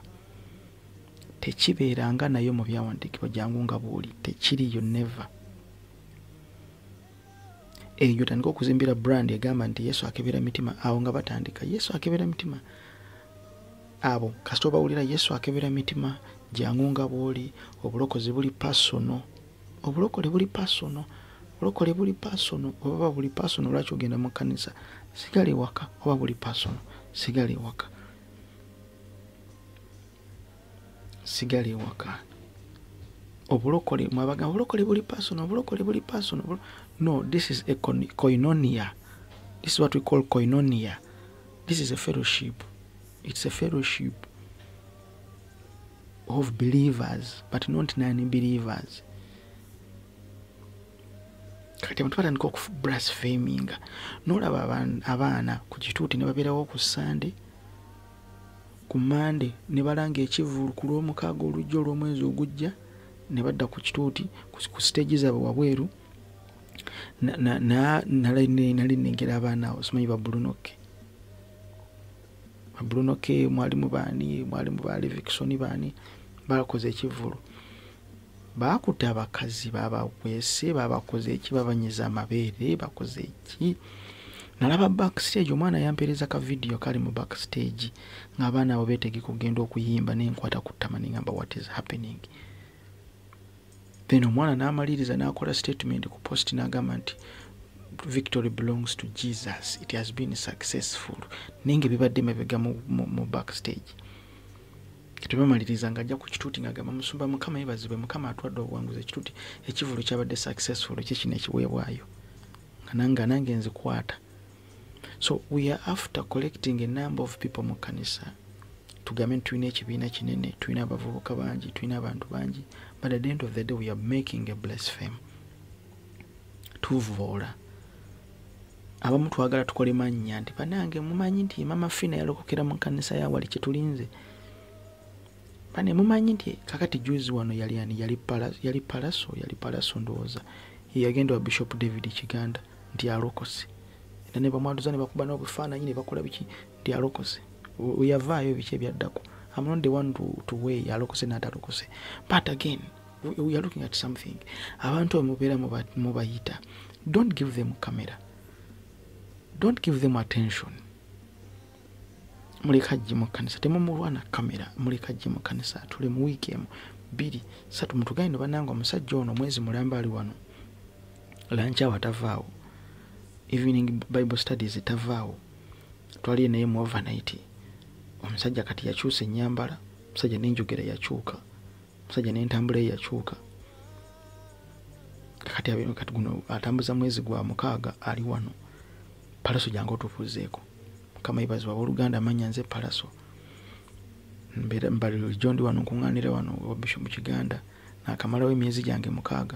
S2: Tekibeeranga nayo mu byawandiikibwa jangu nga bw'oli. Tekiriyo never. Eyo tandika okuzimbira brand egamba nti Yesu akebera mitima. Awo nga batandika Yesu akebera mitima. Abo kasito bawulira Yesu akebera mitima jangu nga bw'oli. Obulokozi buli personal. Obulokole buli personal. Obulokole buli personal. Oba buli personal lwaki ogenda mu kkanisa sigale waka. Oba buli personal sigale waka. Sigale waka. Obulokole mwabagamba obulokole buli personal. Obulokole buli personal. No, this is a koinonia. This is what we call koinonia. This is a fellowship. It's a fellowship of believers, but not non-believers. Kati abantu batandika blaspheming. N'olaba abaana ku kituuti ne babeerawo ku Sunday, ku Monday ne balanga ekivvulu ku lw'omukaaga olujja olw'omwezi ogujja ne badda ku kituuti ku stage zaabwe wabweru. Nali nnengera abaana abo simanyi ba Bruno K mwalimu baani ba Levikson baani bakoze ekivvulu. Baakuta abakazi babaweese babakoze eki babanyiza amabeere bakoze eki. Nalaba backstage omwana yampeereza ka video kali mu backstage ng'abaana abo beetege kugenda okuyimba n'enkwata ku ttama n'engamba what is happening. Then omwana n'amaliriza n'akola statement ku post n'agamba nti victory belongs to Jesus. It has been successful. Ninge bibadde mabega mu backstage. Tubamaliriza ng'ajja ku kituuti ng'agamba musumba Mukama yebazibwe Mukama atwadde obuwanguzi ekituuti ekivulu kyabadde successful ekyo ekiweebwayo nga nange nzikwata. So we are after collecting a number of people mu kanisa. Tugambe tulina ekibiina kinene, tulina abavubuka bangi, tulina abantu bangi, but at the end of the day we are making a blasphemy. Tuvoola. Abamu twagala tukole mannya nti banange mumanyi nti Mama Fina yalokokera mu kanisa ya wali kyetulinze. Bane mumanyi nti kakati juzi wano yali palaso ndowooza. Yagenda wa Bishop David Kiganda nti alokose era ne bamwanduza ne bakuba n'obufaananyi ne bakola biki nti alokose yavaayo biki ebyaddako. I'm not the one to weigh alokose n'atalokose, but again we are looking at something. Abantu amubeera mubayita, don't give them camera, don't give them attention. Muleka jje mu kanisa temumulwana kamera, muleka jje mu kanisa tule mu wiiki emu 2 3 mutugende bananga omusajja ono mwezi mulamba ali wano, lancha watavaawo, evening bible studies tavaawo, twali naye mu overnight. Omusajja kati yakyusa ennyambala, omusajja n'enjogera yakyuka, omusajja n'entambula yakyuka. Kati abino kati guno atambuza mwezi gwa 6 ali wano. Palaso jangu otufuzeeko. Kama ibazi wa Oluganda amanya nze Palaso. Mbali John wano nkunganira wano wa Bishop mu Kiganda na akamalawo emyezi gyange 6.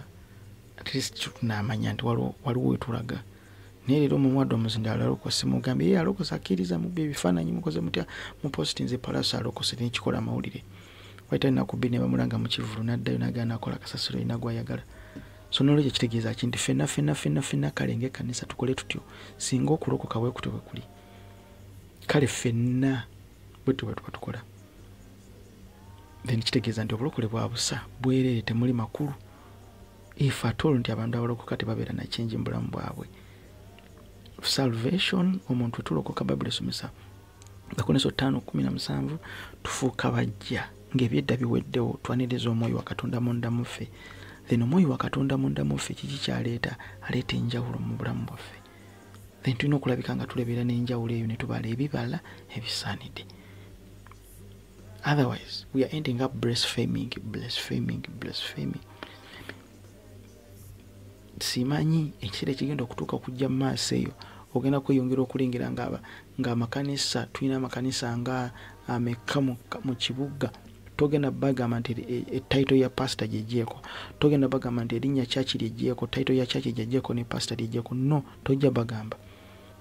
S2: At least tunamanya nti waliwo wetulaga. Nerero mu mwaddo omuzinda alokose mugambe ye alokose akkiriza mu bifaananyi mukoze mutya mu posti nze Palaso alokose n'ekikola amawulire. Waita na kubine bamulanga mu kivulu naddayo nagana akola kasasiro inagwa yagala. So nolo kitegeeza kinti fenna kalenge kanisa tukole tutyo singa okulokoka bwe kutwe kuli. Kale fenna bwetu tukola. Then kitegeeza nti obulokole bwa busa bwerere temuli makulu. If at all nti abantu abalokoka tebabeera na change mu bulamu bwabwe. Salvation omuntu tulokoka Bible somesa Gakoneso 5:17 tufuuka bajja ng'ebyedda biweddewo twaniriza omwoyo wa Katonda munda muffe. Then omwoyo wa Katonda munda muffe kiki kyaleeta aleeta enjawulo mu bulamu bwaffe. Then tulina okulabika nga tulebeera n'enjawulo eyo ne tubala ebibala ebisaanidde. Otherwise we are ending up blaspheming. Simanyi ekire kigenda okutuuka okujja mu maaso eyo ogenda kweyongera okulengera nga amakanisa tulina amakanisa nga ameka mu kibuga. Togenda bagamba nti title ya pastor gyegyeko, togenda bagamba nti erinnya church lyegyeko, title ya church gyegyeko ne pastor lyegyeko. No, tojja bagamba.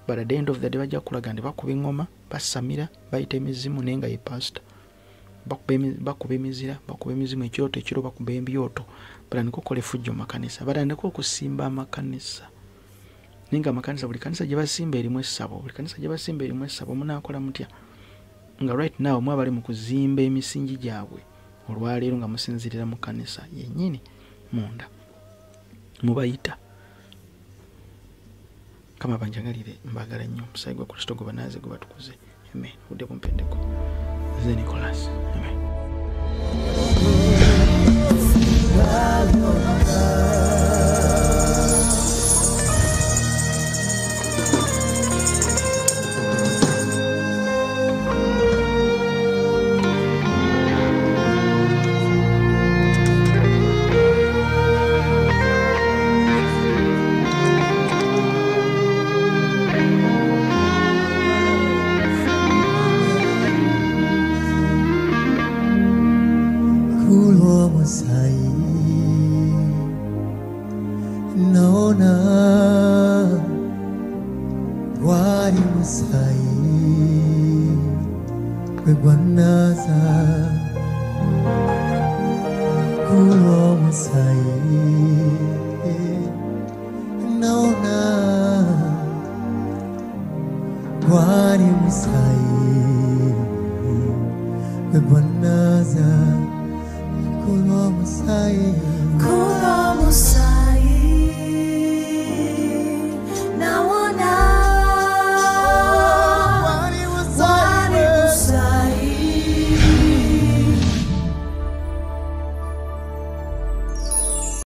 S2: But at the end of the day bajja kulaga ndi bakuba engoma, basamira, bayita emizimu nenga ye pastor. Bakuba emizimu ekyoto ekiro bakuba embyoto. Balandiko kole fujjo makanisa, balandiko okusimba amakanisa. Ninga amakanisa buli kanisa gye basimba erimu essabo, munaakola mutya? Nga right now mwa bali mu kuzimba emisingi gyabwe olwaleero nga musinzirira mu kanisa yennyini munda mubayita. Kama banjagalire mbagala nnyo omusaayi gwa Kristo gubanaze gubatukuze. Amen. Udde kumpendeko ze Nicholas. Amen.
S3: Kulo Musai